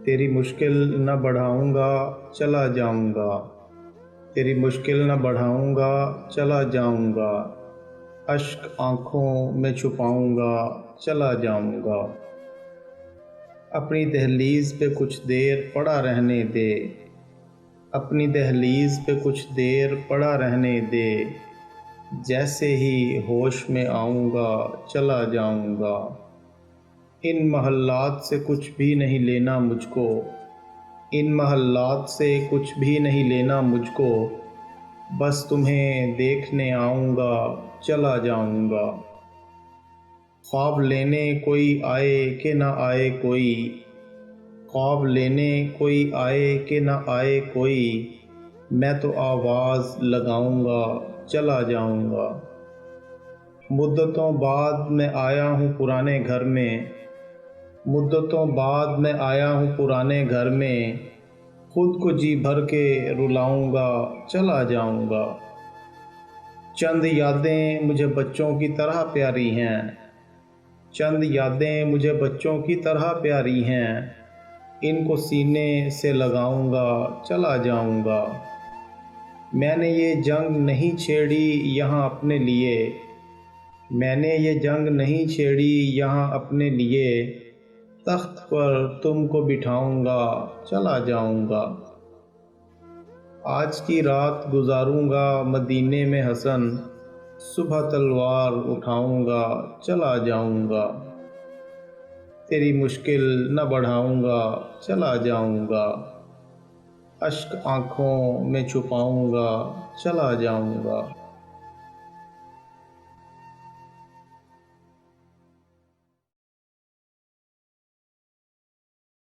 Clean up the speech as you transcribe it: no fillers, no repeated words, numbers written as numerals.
तेरी मुश्किल न बढ़ाऊँगा, चला जाऊँगा। तेरी मुश्किल न बढ़ाऊँगा, चला जाऊँगा। अश्क आँखों में छुपाऊँगा, चला जाऊँगा। अपनी दहलीज़ पे कुछ देर पड़ा रहने दे। अपनी दहलीज़ पे कुछ देर पड़ा रहने दे। जैसे ही होश में आऊँगा, चला जाऊँगा। इन महल्लात से कुछ भी नहीं लेना मुझको। इन महल्लात से कुछ भी नहीं लेना मुझको। बस तुम्हें देखने आऊँगा, चला जाऊँगा। ख्वाब लेने कोई आए कि ना आए कोई। ख्वाब लेने कोई आए कि ना आए कोई। मैं तो आवाज़ लगाऊँगा, चला जाऊँगा। मुद्दतों बाद मैं आया हूँ पुराने घर में। मुद्दतों बाद मैं आया हूँ पुराने घर में। खुद को जी भर के रुलाऊँगा, चला जाऊँगा। चंद यादें मुझे बच्चों की तरह प्यारी हैं। चंद यादें मुझे बच्चों की तरह प्यारी हैं। इनको सीने से लगाऊँगा, चला जाऊँगा। मैंने ये जंग नहीं छेड़ी यहाँ अपने लिए। मैंने ये जंग नहीं छेड़ी यहाँ अपने लिए। तख्त पर तुमको बिठाऊँगा, चला जाऊँगा। आज की रात गुजारूँगा मदीने में हसन। सुबह तलवार उठाऊँगा, चला जाऊँगा। तेरी मुश्किल न बढ़ाऊँगा, चला जाऊँगा। अश्क आँखों में छुपाऊँगा, चला जाऊँगा।